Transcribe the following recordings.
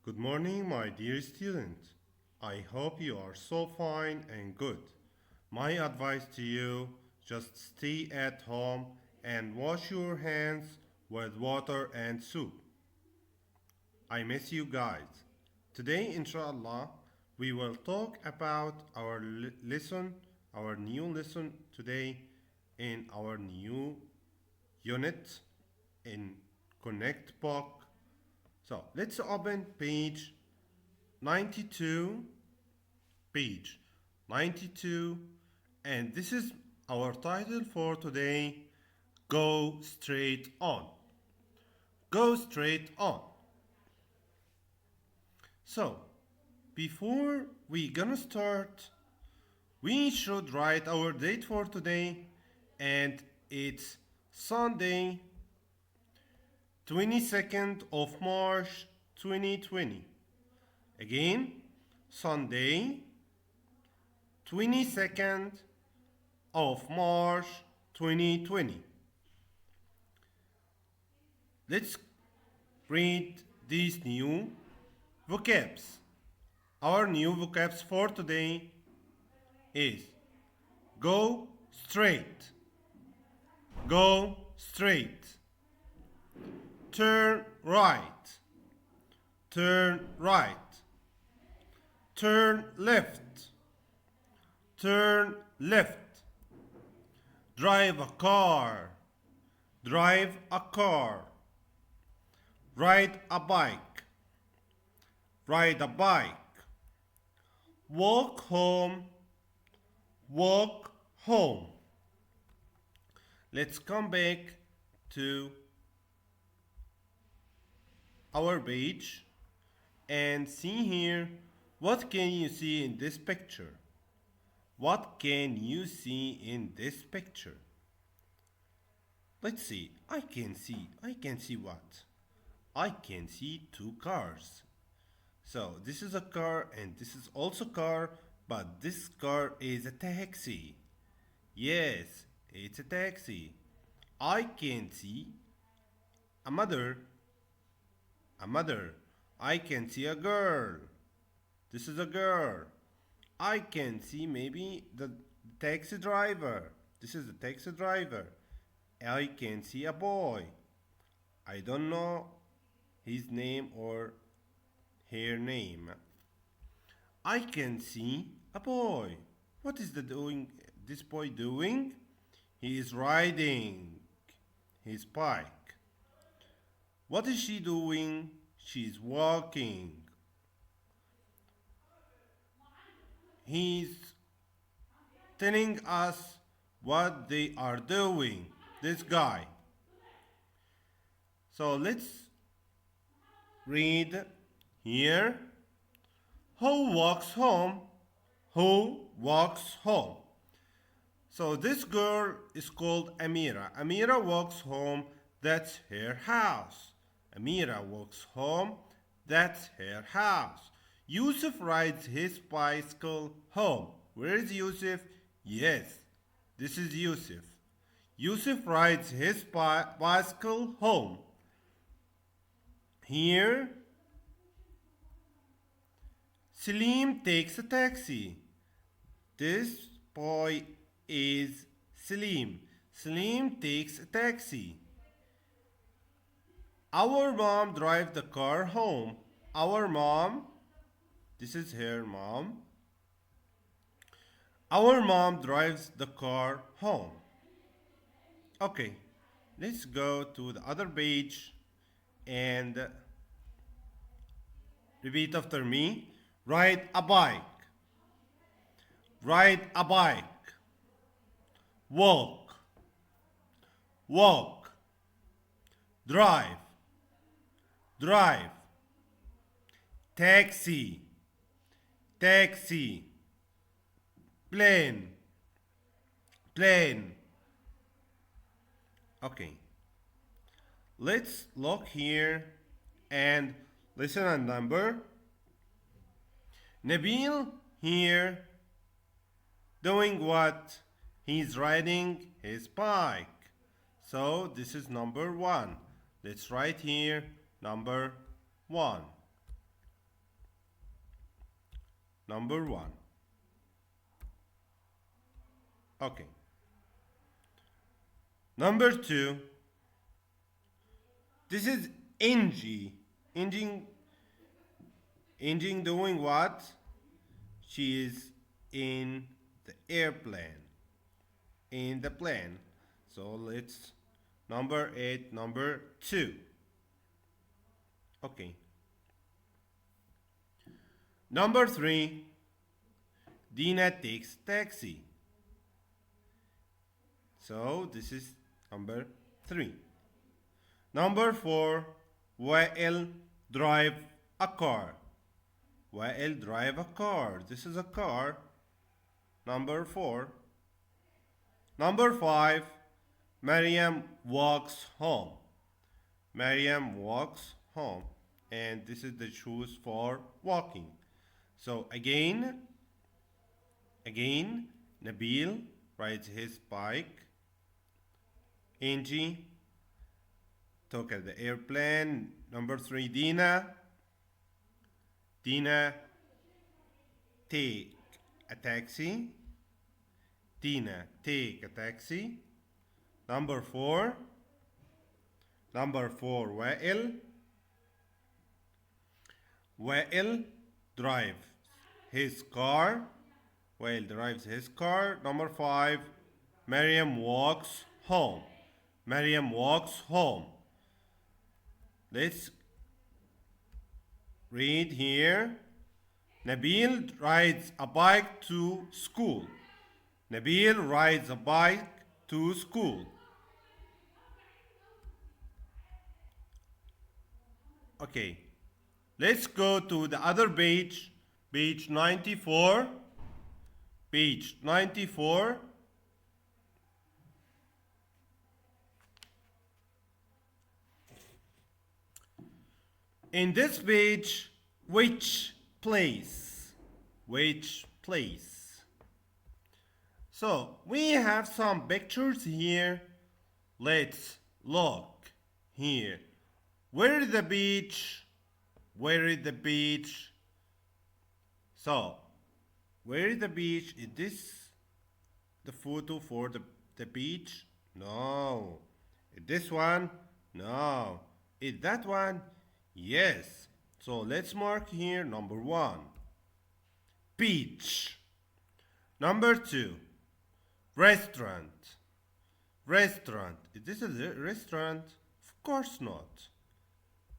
Good morning, my dear student. I hope you are so fine and good. My advice to you, just stay at home and wash your hands with water and soap. I miss you guys. Today, inshallah, we will talk about our lesson, our new lesson today in our new unit in Connect Book. So let's open page 92, page 92, and this is our title for today. Go straight on. Go straight on. So before we gonna start, we should write our date for today, and it's Sunday 22nd of March 2020. Again, Sunday 22nd of March 2020. Let's read these new vocabs. Our new vocabs for today is go straight, go straight, turn right, turn right, turn left, turn left, drive a car, drive a car, ride a bike, ride a bike, walk home, walk home. Let's come back to our page and see here what can you see in this picture. What can you see in this picture? Let's see. I can see what? I can see two cars. So this is a car and this is also car, but this car is a taxi. Yes, it's a taxi. I can see a mother. A mother. I can see a girl. This is a girl. I can see maybe the taxi driver. This is the taxi driver. I can see a boy. I don't know his name or her name. I can see a boy. What is this boy doing? He is riding his bike. What is she doing? She's walking. He's telling us what they are doing, this guy. So let's read here. Who walks home? Who walks home? So this girl is called Amira. Amira walks home. That's her house. Amira walks home. That's her house. Yusuf rides his bicycle home. Where is Yusuf? Yes, this is Yusuf. Yusuf rides his bicycle home. Here, Salim takes a taxi. This boy is Salim. Salim takes a taxi. Our mom drives the car home. Our mom, this is her mom. Our mom drives the car home. Okay, let's go to the other page and repeat after me. Ride a bike. Ride a bike. Walk. Walk. Drive. Drive. Taxi. Taxi. Plane. Plane. Okay. Let's look here and listen and number. Nabil here doing what? He's riding his bike. So this is number one. Let's write here number one. Number one. Okay. Number two. This is Angie. Angie, Angie doing what? She is in the airplane. In the plane. So let's number 8, number 2. Okay. Number 3, Dina takes taxi. So this is number 3. Number 4, Wael drive a car. Wael drive a car. This is a car. Number 4. Number 5, Mariam walks home. Mariam walks home. And this is the shoes for walking. So again, Nabil rides his bike. Angie took the airplane. Number 3, Dina take a taxi. Dina take a taxi. Number 4, Wael drives his car. Wael drives his car. Number 5, Mariam walks home. Mariam walks home. Let's read here. Nabil rides a bike to school. Nabil rides a bike to school. Okay, let's go to the other page, page 94. Page 94. In this page, which place? Which place? So we have some pictures here. Let's look here. Where is the beach? Where is the beach? So, where is the beach? Is this the photo for the beach? No. Is this one? No. Is that one? Yes. So let's mark here number 1. Beach. Number 2. Restaurant. Restaurant. Is this a restaurant? Of course not.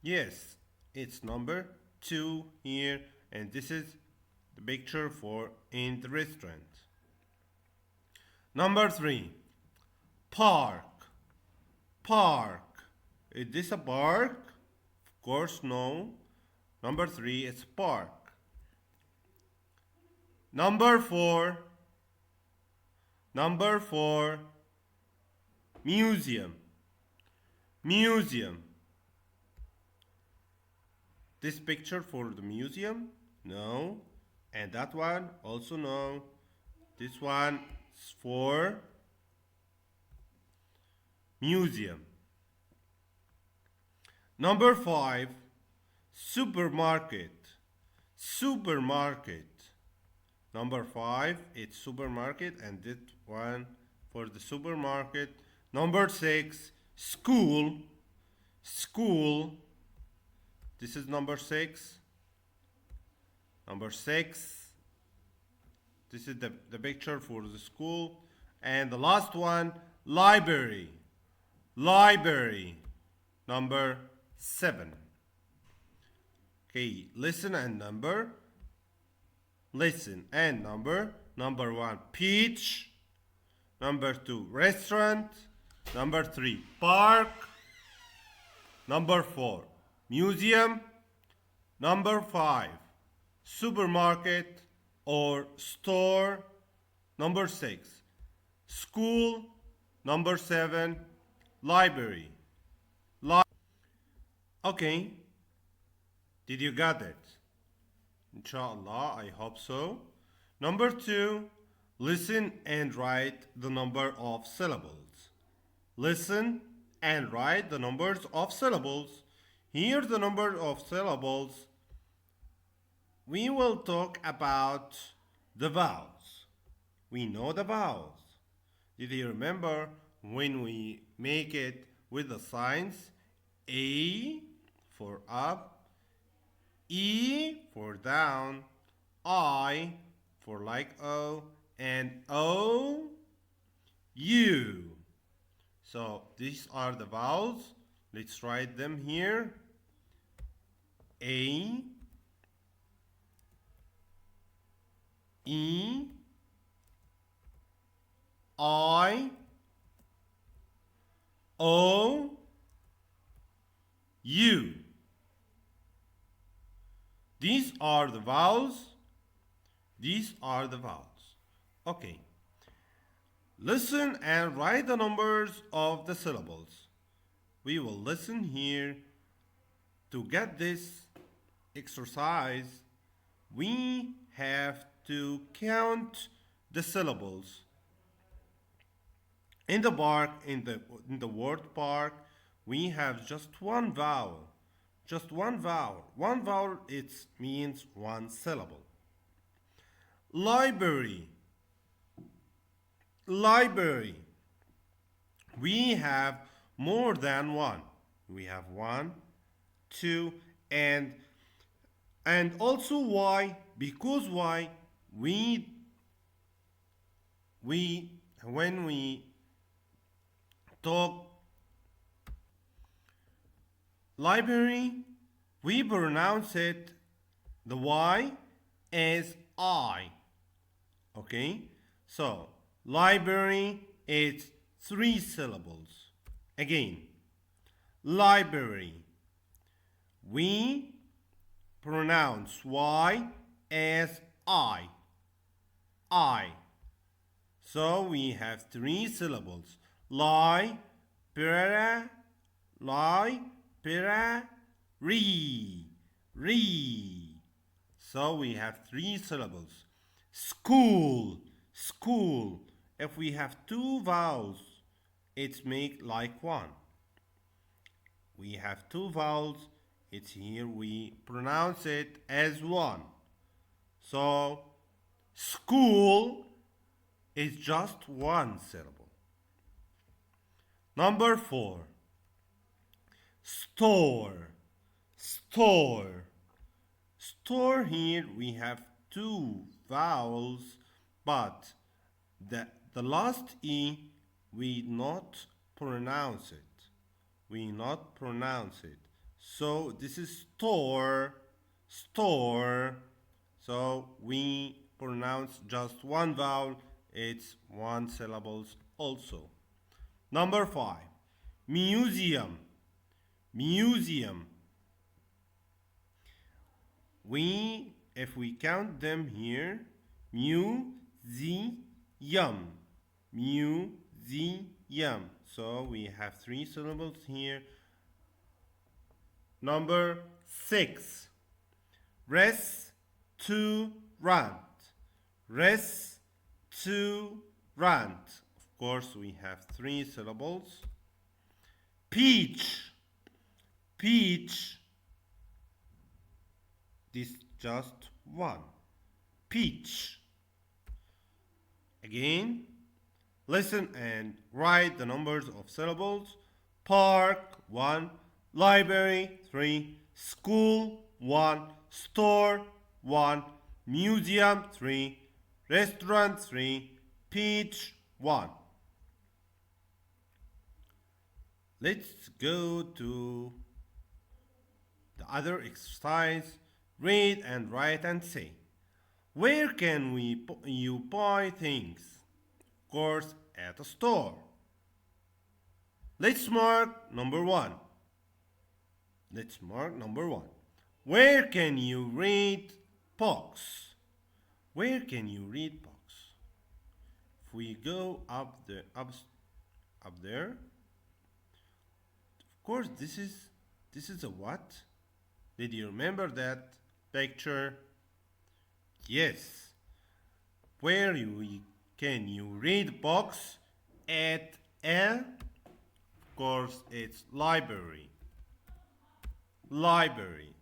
Yes, it's number 2 here, and this is the picture for in the restaurant. Number 3. Park. Park. Is this a park? Of course no. Number 3 is park. Number 4. Number 4. Museum. Museum. This picture for the museum? No. And that one? Also no. This one is for museum. Number 5. Supermarket. Supermarket. Number 5, it's supermarket, and this one for the supermarket. Number 6, school. School. This is number 6. Number 6. This is the picture for the school. And the last one, library. Library. Number 7. Okay, listen and number. Listen and number. Number 1, beach. Number 2, restaurant. Number 3, park. Number 4, museum. Number 5, supermarket or store. Number 6, school. Number 7, library. Okay, did you got it? Inshallah, I hope so. Number 2, listen and write the number of syllables. Listen and write the numbers of syllables. Here the number of syllables we will talk about the vowels. We know the vowels. Did you remember when we make it with the signs? A for up, E for down, I for like O, and O, U. So these are the vowels. Let's write them here. A, E, I, O, U. These are the vowels. These are the vowels. Okay. Listen and write the numbers of the syllables. We will listen here. To get this exercise, we have to count the syllables. In the park, in the word park, we have just one vowel. Just one vowel. One vowel, it means one syllable. Library. Library. We have more than one. We have one, two, and also why? Because why? We when we talk library, we pronounce it the Y as I. Okay? So, library is three syllables. Again, library. We pronounce Y as I. I. So we have three syllables. Lie, pera, lie, pera, re. So we have three syllables. School, school. If we have two vowels, it's make like one. We have two vowels, it's here we pronounce it as one. So school is just one syllable. Number 4. Store. Store. Store, here we have two vowels, but the last E we not pronounce it. We not pronounce it. So this is store, store. So we pronounce just one vowel. It's one syllables also. Number 5. Museum. Museum. If we count them here, museum. Museum. So we have three syllables here. Number 6. Restaurant. Restaurant. Of course, we have three syllables. Peach. Peach. This just one. Peach. Again, listen and write the numbers of syllables. Park, 1. Library, 3. School, 1. Store, 1. Museum, 3. Restaurant, 3. Peach, 1. Let's go to the other exercise. Read and write and say. Where can you buy things? Of course, at a store. Let's mark number 1. Let's mark number 1. Where can you read books? Where can you read books? If we go up there, of course this is a what? Did you remember that picture? Yes. Where can you read books? At a, of course, it's library. Library.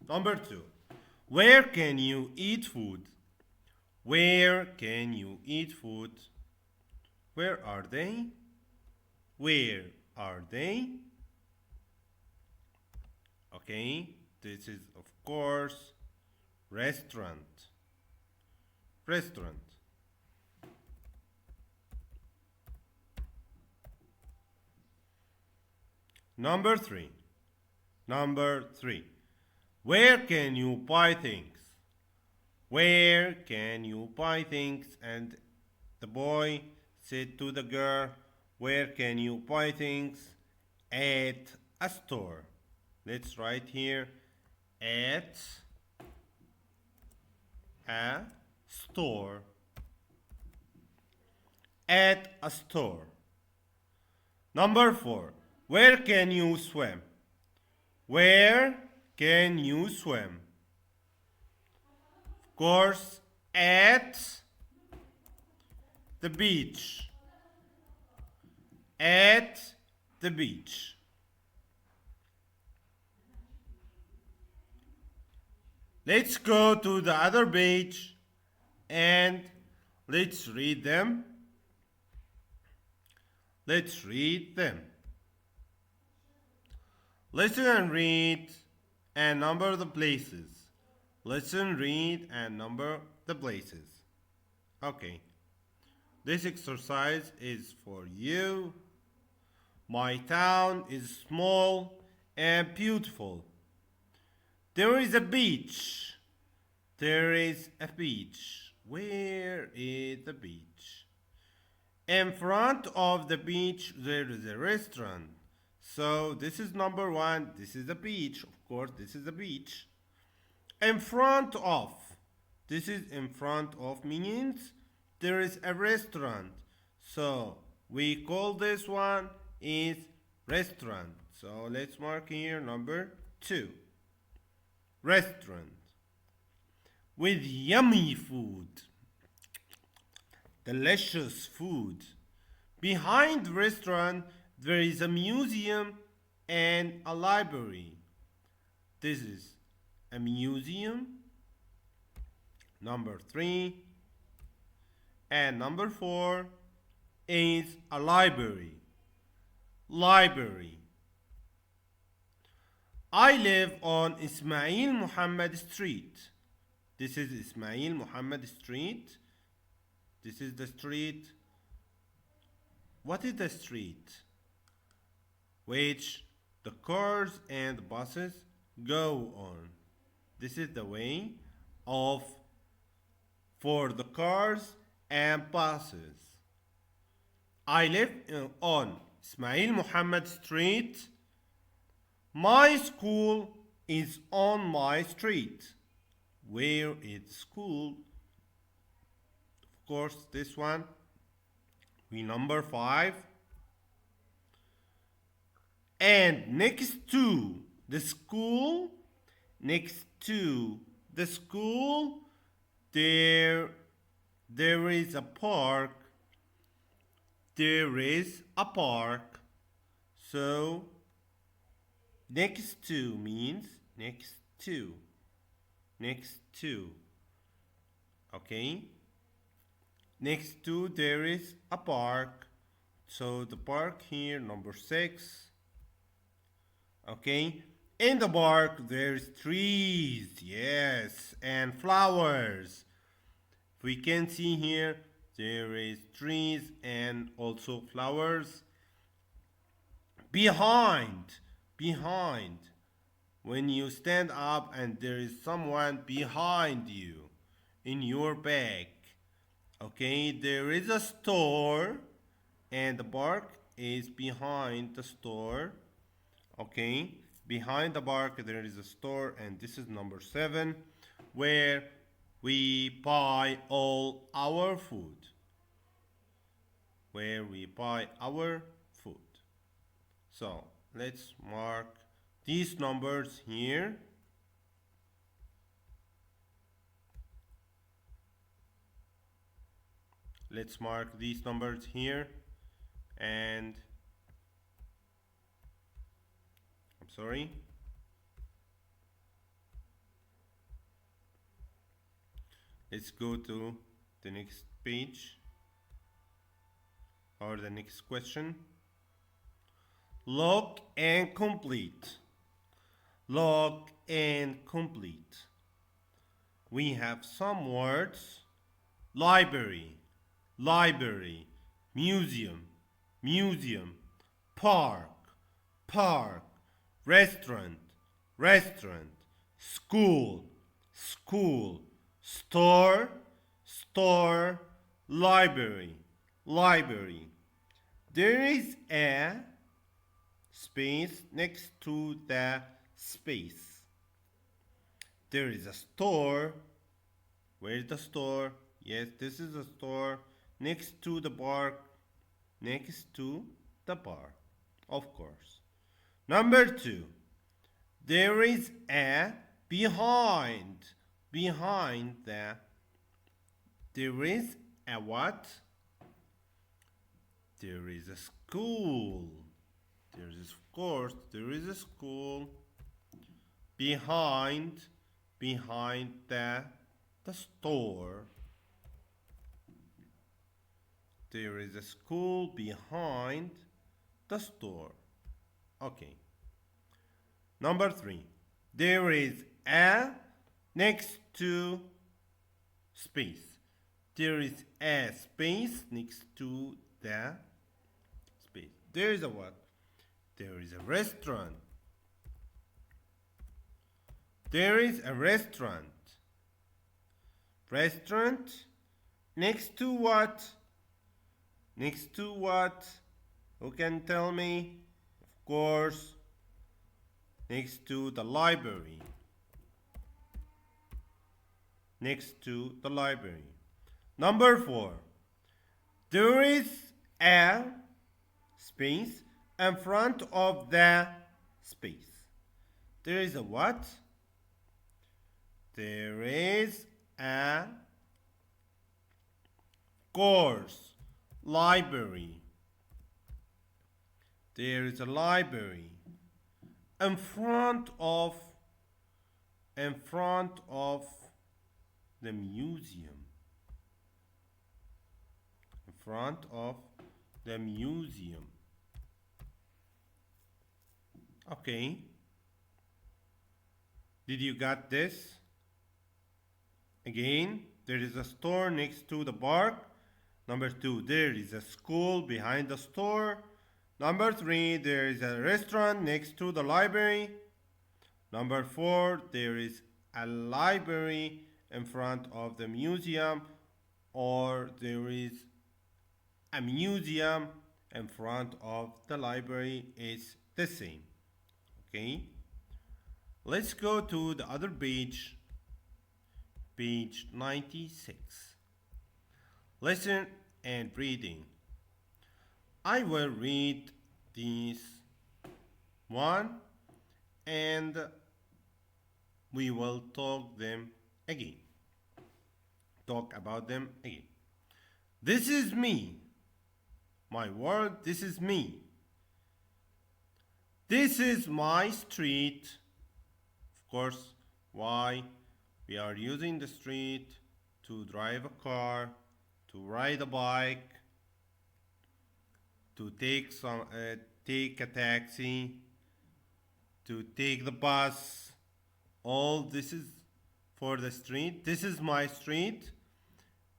Number 2. Where can you eat food? Where can you eat food? Where are they? Where are they? Okay, this is of course restaurant. Restaurant. Number three. Number three. Where can you buy things? Where can you buy things? And the boy said to the girl, where can you buy things? At a store. Let's write here at a store. At a store. Number four. Where can you swim? Where can you swim? Of course, at the beach. At the beach. Let's go to the other page and let's read them. Let's read them. Listen and read and number the places. Listen, read, and number the places. Okay. This exercise is for you. My town is small and beautiful. There is a beach. There is a beach. Where is the beach? In front of the beach, there is a restaurant. So this is number one. This is the beach. Of course, this is the beach. In front of. This is in front of means there is a restaurant. So we call this one is restaurant. So let's mark here number two. Restaurant. With yummy food. Delicious food. Behind the restaurant, there is a museum and a library. This is a museum. Number three. And number four is a library. Library. I live on Ismail Muhammad Street. This is Ismail Muhammad Street. This is the street. What is the street? Which the cars and buses go on. This is the way of for the cars and buses. I live on Ismail Muhammad Street. My school is on my street. Where is school? Of course, this one. We number five. And next to the school, there is a park. There is a park. So next to means next to. Next to. Okay. Next to there is a park. So the park here, number six. Okay. In the park there's trees, yes, and flowers. We can see here there is trees and also flowers. Behind, when you stand up and there is someone behind you in your back. Okay, there is a store and the park is behind the store. Okay, behind the park there is a store, and this is number seven, where we buy all our food. Where we buy our food. So let's mark these numbers here. Let's mark these numbers here, and I'm sorry. Let's go to the next page or the next question. Log and complete. Log and complete. We have some words: library, library, museum, museum, park, park, restaurant, restaurant, school, school, store, store, library, library. There is a space next to the space. There is a store. Where is the store? Yes, this is a store next to the bar. Next to the bar, of course. Number 2. There is a behind. Behind the. There is a what? There is a school. There is, of course, there is a school behind the store. There is a school behind the store. Okay. Number 3. There is a next to space. There is a space next to the space. There is a what? There is a restaurant. There is a restaurant. Restaurant next to what? Next to what? Who can tell me? Of course, next to the library. Next to the library. Number 4. There is a space in front of the space. There is a what? There is a course. Library. There is a library in front of the museum. In front of the museum. Okay. Did you got this? Again, there is a store next to the park. Number 2, there is a school behind the store. Number 3, there is a restaurant next to the library. Number 4, there is a library in front of the museum, or there is a museum in front of the library. It's the same. Okay? Let's go to the other page, page 96. Listen and reading. I will read these one and we will talk them again. Talk about them again. This is me. My world, this is me. This is my street. Of course, why? We are using the street to drive a car, to ride a bike, to take a taxi, to take the bus. All this is for the street. This is my street.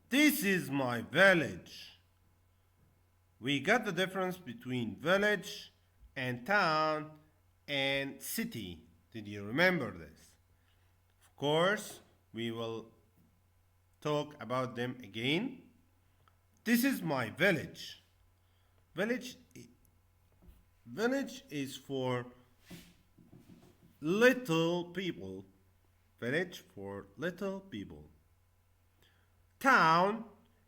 This is my village. We got the difference between village and town and city. Did you remember this? Of course, we will talk about them again. This is my village. Village is for little people. Village for little people. Town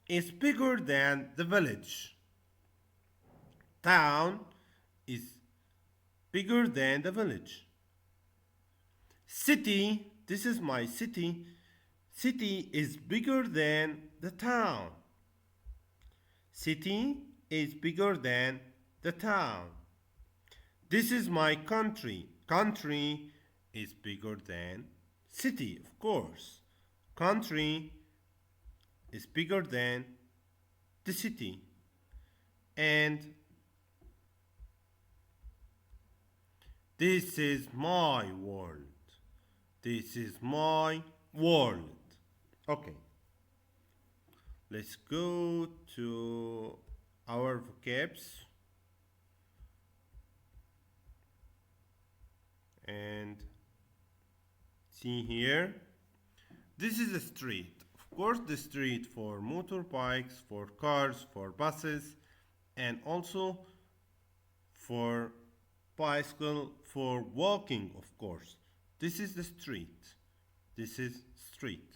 is bigger than the village. Town is bigger than the village. City, this is my city. City is bigger than the town. City is bigger than the town. This is my country. Country is bigger than city, of course. Country is bigger than the city. And this is my world. This is my world. Okay, let's go to our vocabs and see here. This is a street. Of course, the street for motorbikes, for cars, for buses, and also for bicycle, for walking, of course. This is the street. This is street.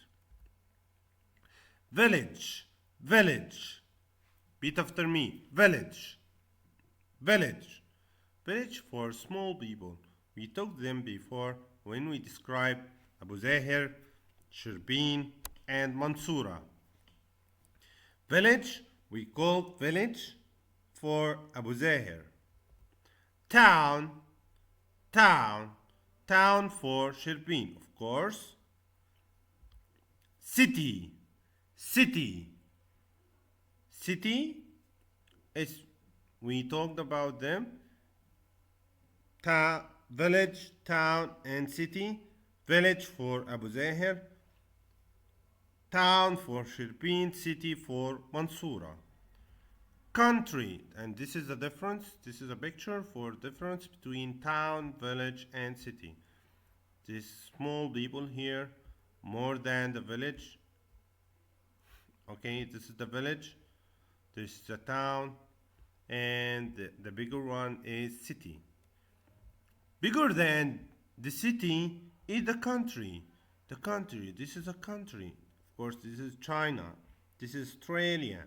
Village, village. Repeat after me. Village, village. Village for small people. We talked them before when we described Abu Zahir, Shirbin, and Mansoura. Village, we call village for Abu Zahir. Town, town, town for Shirbin, of course. City, city, city is, we talked about them. Village, town, and city. Village for Abu Zahir, town for Shirbin, city for Mansoura. Country, and this is the difference. This is a picture for difference between town, village, and city. These small people here, more than the village. Okay, this is the village, this is the town, and the bigger one is city. Bigger than the city is the country. The country, this is a country. Of course, this is China, this is Australia,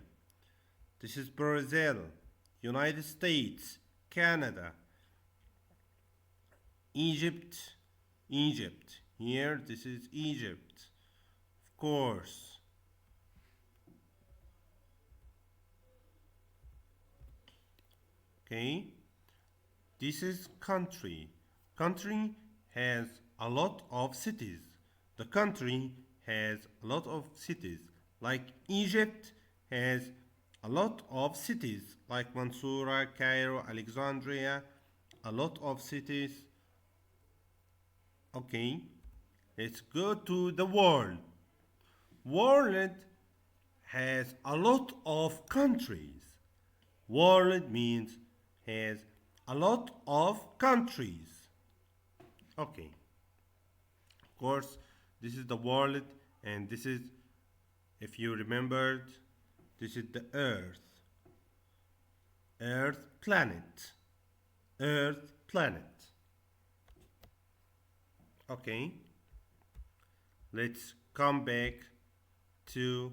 this is Brazil, United States, Canada, Egypt, Egypt. Here, this is Egypt. Of course. Okay. This is country. Country has a lot of cities. The country has a lot of cities. Like Egypt has a lot of cities, like Mansoura, Cairo, Alexandria, a lot of cities. Okay, let's go to the world. World has a lot of countries. World means has a lot of countries. Okay, of course, this is the world, and this is, if you remembered, this is the Earth. Earth planet. Earth planet. Okay, let's come back to.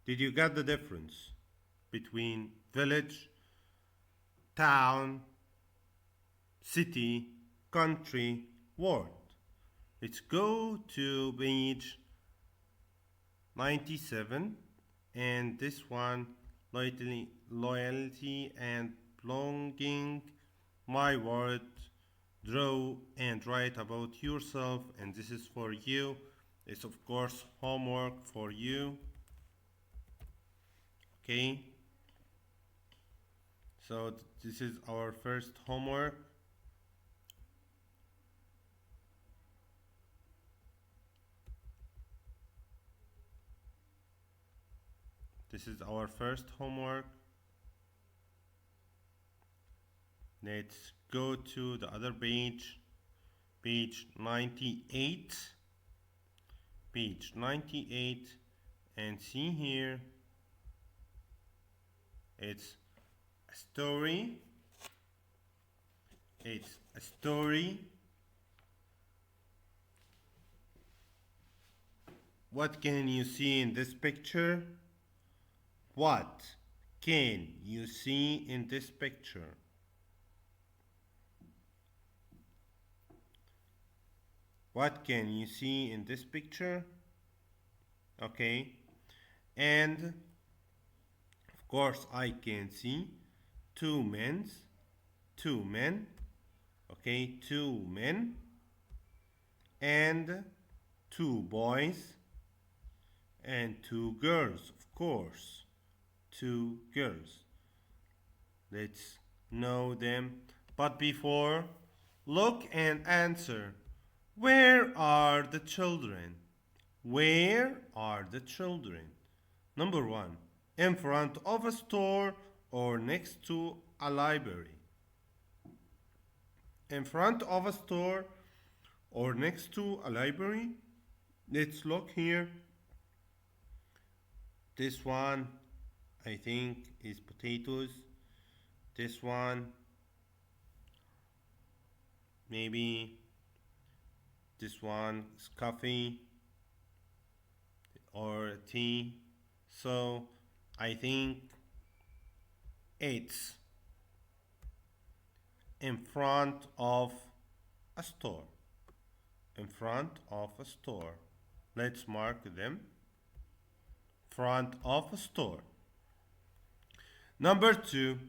Did you get the difference between village, town, city, country, world? Let's go to page 97, and this one, loyalty and belonging. My word, draw and write about yourself, and this is for you. It's of course homework for you. Okay, so this is our first homework. This is our first homework. Let's go to the other page, page 98. Page 98, and see here, it's a story. It's a story. What can you see in this picture? What can you see in this picture? What can you see in this picture? Okay, and of course I can see two men. Okay, two men and two boys. And two girls, of course. Two girls. Let's know them. But before, look and answer. Where are the children? Where are the children? Number one, in front of a store or next to a library. In front of a store or next to a library. Let's look here. This one, I think, is potatoes. This one, maybe this one is coffee or tea. So I think it's in front of a store. In front of a store. Let's mark them. Front of a store. Number two,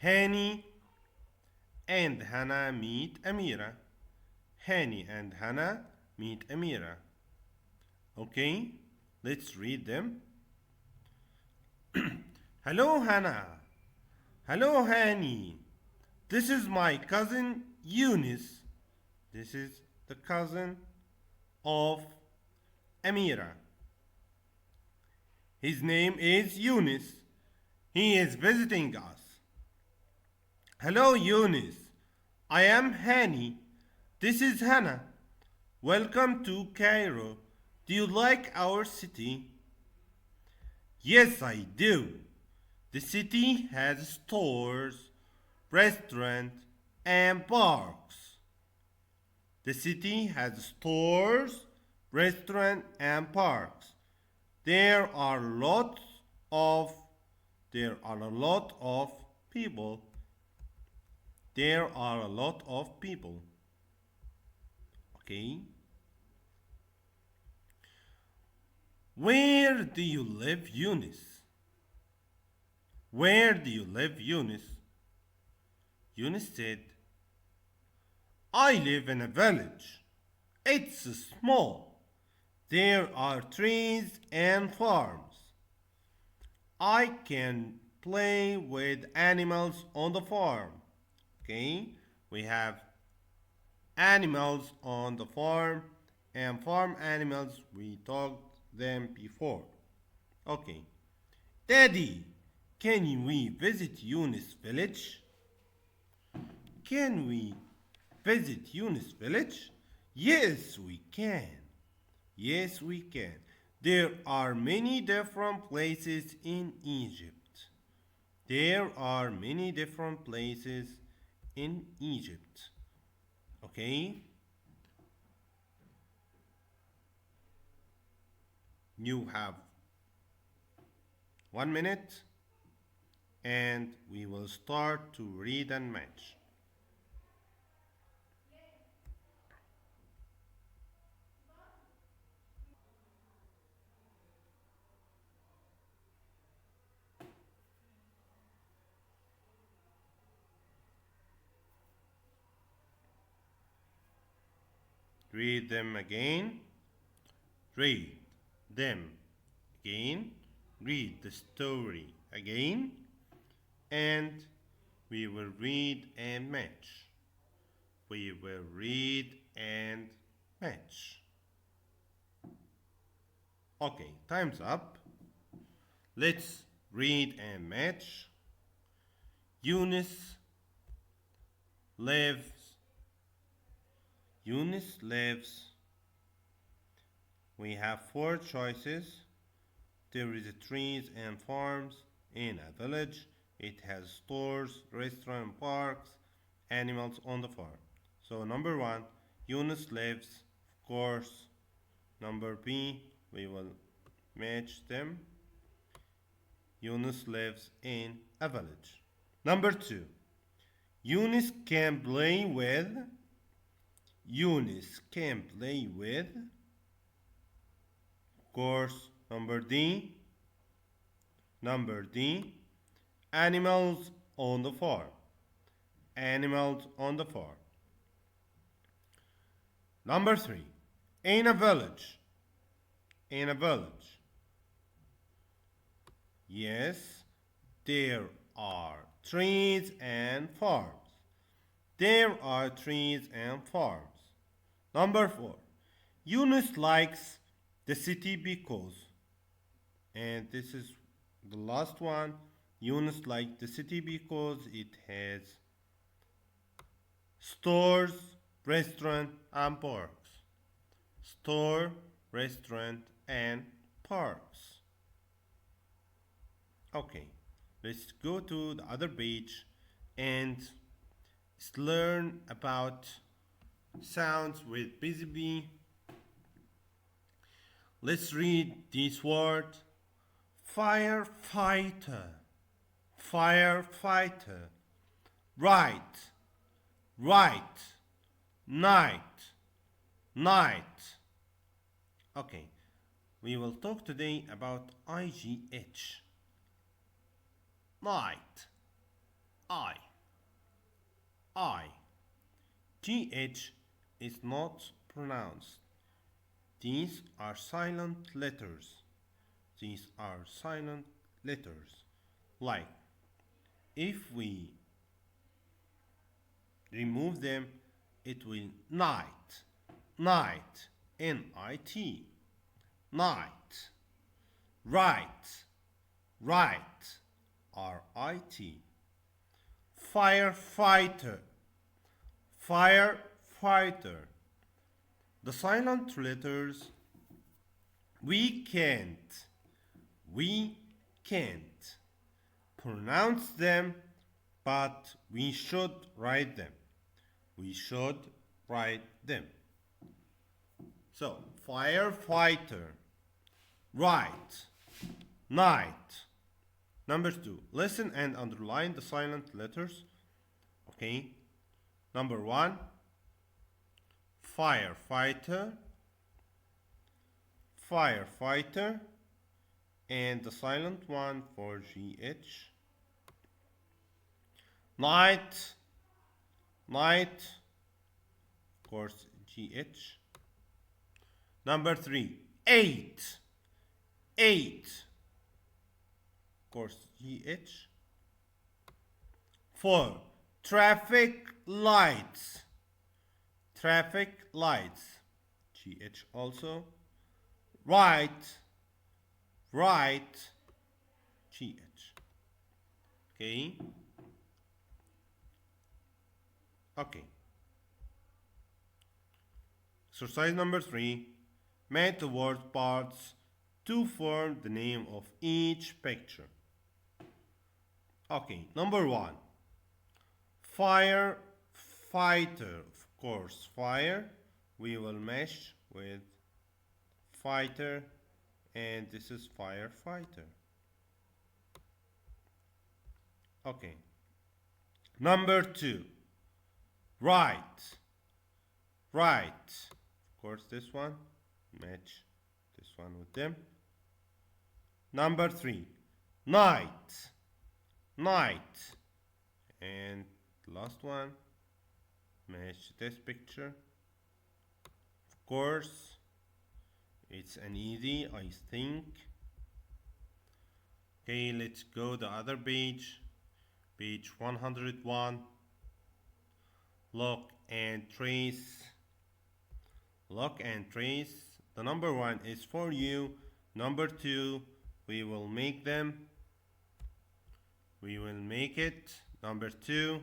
Hani and Hannah meet Amira. Hani and Hannah meet Amira. Okay, let's read them. Hello, Hannah. Hello, Hani. This is my cousin Eunice. This is the cousin of Amira. His name is Eunice. He is visiting us. Hello, Eunice. I am Hani. This is Hannah. Welcome to Cairo. Do you like our city? Yes, I do. The city has stores, restaurants, and parks. The city has stores, restaurants, and parks. There are a lot of people. There are a lot of people. Okay. Where do you live, Eunice? Where do you live, Eunice? Eunice said, I live in a village. It's small. There are trees and farms. I can play with animals on the farm. Okay, we have animals on the farm and farm animals, we talked them before. Okay, Daddy, can we visit Eunice village? Can we visit Eunice village? Yes, we can. Yes, we can. There are many different places in Egypt. There are many different places in Egypt. Okay? You have 1 minute and we will start to read and match. Read them again. Read them again. Read the story again. And we will read and match. We will read and match. Okay, time's up. Let's read and match. Eunice lives. Eunice lives. We have 4 choices. There is trees and farms in a village. It has stores, restaurants, parks, animals on the farm. So number 1, Eunice lives, of course. Number B, we will match them. Eunice lives in a village. Number 2, Eunice can play with. Eunice can play with. Of course, number D. Number D, animals on the farm. Animals on the farm. Number 3, in a village. in a village. Yes, there are trees and farms. There are trees and farms. Number 4. Yunus likes the city because, and this is the last one, Yunus likes the city because it has stores, restaurant, and parks. Store, restaurant, and parks. Okay, let's go to the other page and learn about sounds with busy bee. Let's read this word. Firefighter. Firefighter. Right. Right. Night. Night. Okay, we will talk today about IGH. Night. I. I. GH is not pronounced. These are silent letters. These are silent letters. Like, if we remove them, it will night. Night. N-I-T. Night. Right. Right. R-I-T. Firefighter. Firefighter. The silent letters, we can't pronounce them, but we should write them. We should write them. So, firefighter, right, night. Number 2, listen and underline the silent letters. Okay. Number 1, firefighter, firefighter, and the silent one for GH. Night, night, of course, GH. Number 3, 8, 8, of course, GH. 4, traffic lights, traffic lights, GH also. Right, right, GH. Okay. Okay. Exercise number 3. Match the word parts to form the name of each picture. Okay, number 1. Firefighter. Of course, fire. We will mesh with fighter, and this is firefighter. Okay. Number 2. Right. Right. Of course, this one. Match this one with them. Number 3. Night. Night. And last one. Match this picture. Of course, it's an easy, I think. Okay, let's go the other page. Page 101. Look and trace. Look and trace. The number 1 is for you. Number 2, we will make them. We will make it. Number 2,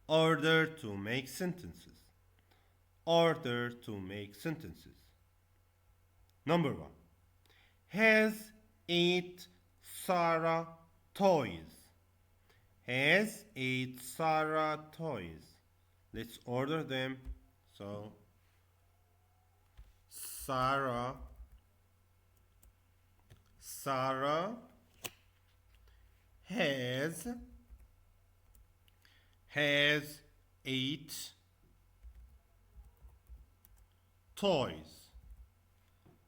order to make sentences. Order to make sentences. Number 1. Has 8 Sarah toys. Has 8 Sarah toys. Let's order them. So, Sarah has 8 toys.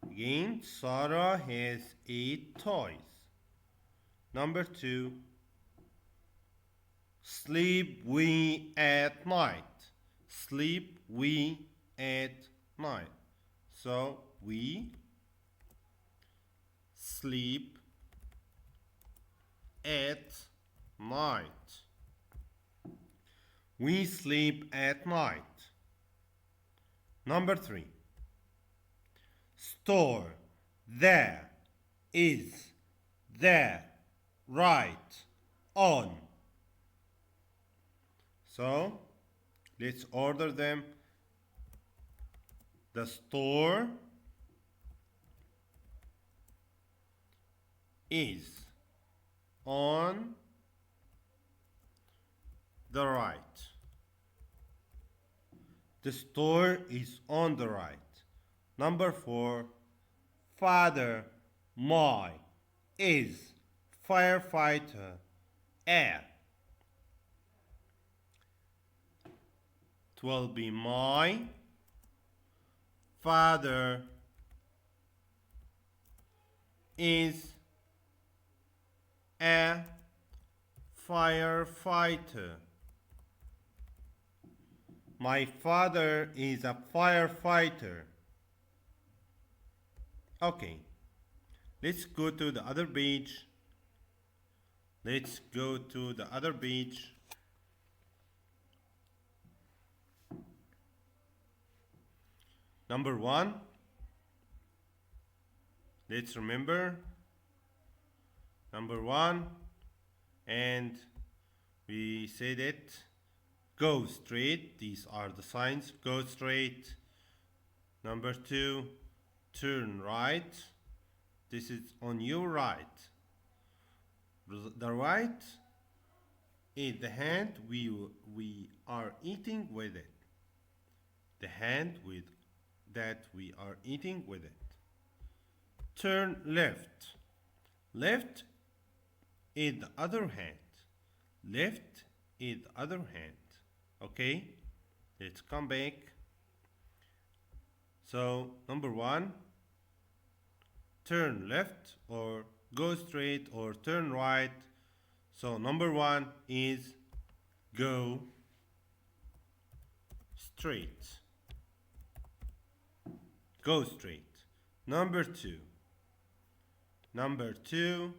Again, Sarah has 8 toys. Number 2, sleep we at night. Sleep we at night. So we sleep at night. We sleep at night. Number 3. Store the is the right on. So let's order them. The store is on the right. The store is on the right. Number 4. Father, my, is firefighter at. It will be my father is a firefighter. My father is a firefighter. Okay, let's go to the other page. Let's go to the other page. Number 1. Let's remember. Number 1. And we said it. Go straight. These are the signs. Go straight. Number 2. Turn right. This is on your right. The right is the hand we are eating with it. The hand with that we are eating with it. Turn left. Left is the other hand. Left is the other hand. Okay? Let's come back. So, number 1, turn left or go straight or turn right. So, number 1 is go straight. Go straight. Number 2. Number 2,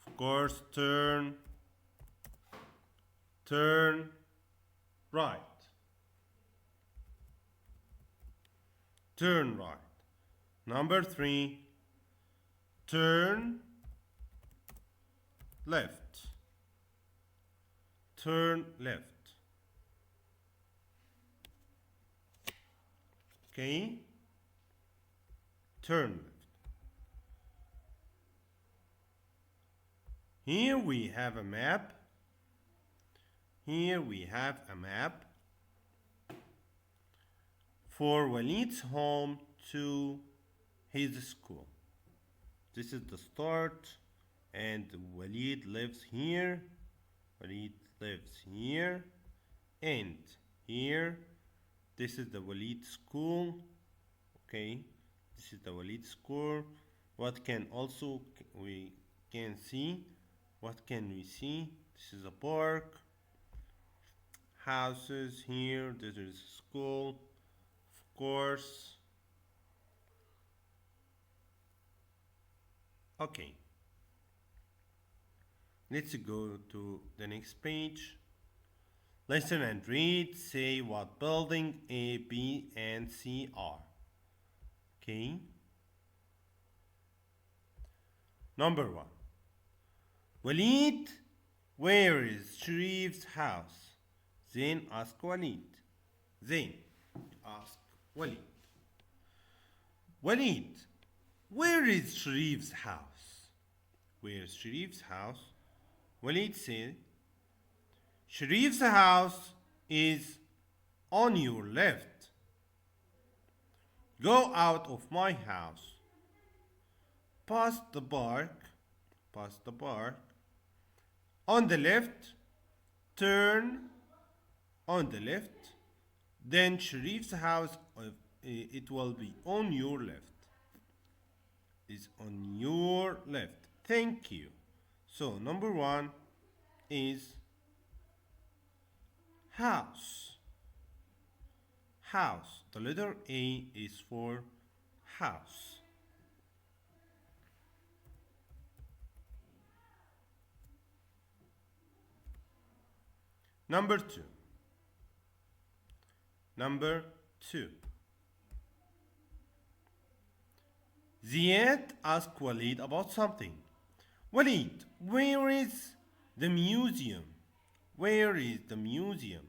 of course, turn right. Turn right. Number 3, turn left. Turn left. Okay? Turn left. Here we have a map. Here we have a map for Walid's home to his school. This is the start, and Walid lives here. Walid lives here, and here. This is the Walid school. Okay, this is the Walid school. What can also we can see? What can we see? This is a park. Houses here. This is school. Of course. Okay. Let's go to the next page. Listen and read. Say what building A, B, and C are. Okay. Number 1. Walid, where is Sharif's house? Then ask Walid. Then ask Walid. Walid, where is Sharif's house? Where is Sharif's house? Walid said, Sharif's house is on your left. Go out of my house. Past the park. On the left, turn on the left. Then Sharif's house, it will be on your left. Is on your left. Thank you. So number 1 is house. House. The letter A is for house. Number two. Number two. Ziad asked Walid about something. Walid, where is the museum? Where is the museum?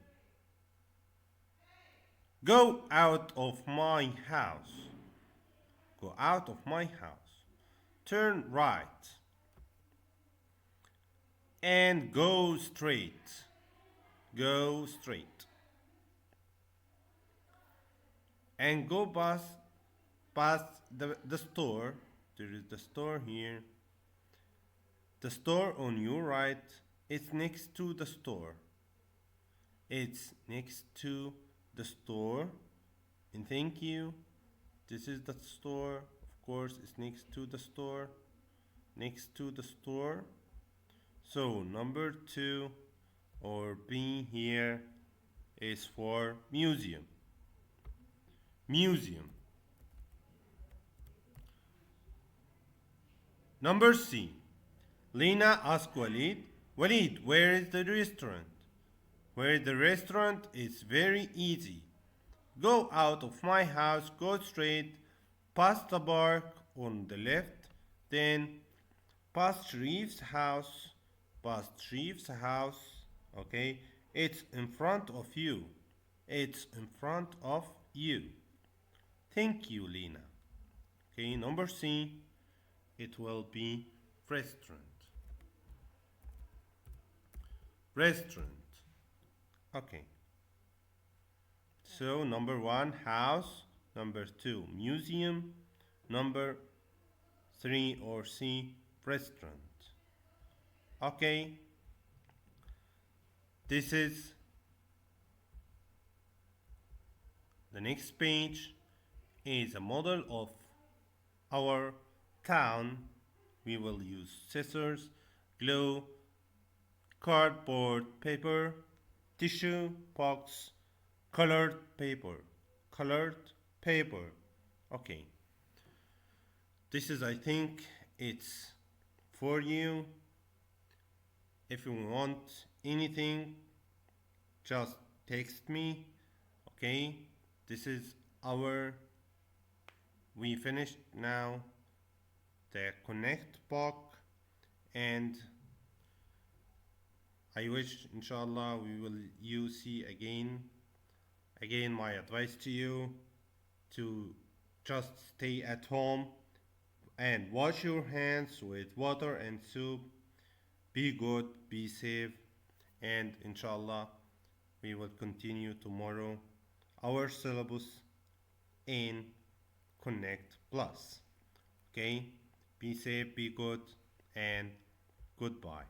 Go out of my house. Go out of my house. Turn right. And go straight. Go straight. And go past the store. There is the store here. The store on your right is next to the store. It's next to the store. And thank you. This is the store. Of course, it's next to the store. Next to the store. So number two or B here is for museum. Museum. Number C. Lena asked Walid, Walid, where is the restaurant? Where is the restaurant is very easy. Go out of my house, go straight, past the park on the left, then past Sharif's house, okay? It's in front of you. It's in front of you. Thank you, Lena. Okay, number C, it will be restaurant. Restaurant. Okay. So number one, house. Number two, museum. Number three or C, restaurant. Okay. This is the next page is a model of our town. We will use scissors, glue, cardboard paper, tissue box, colored paper. Okay, this is, I think it's for you. If you want anything, just text me. Okay, this is we finished now the connect book, and I wish inshallah we will see again my advice to you to just stay at home and wash your hands with water and soap. Be good, be safe, and inshallah we will continue tomorrow our syllabus in Connect Plus. Okay, be safe, be good, and goodbye.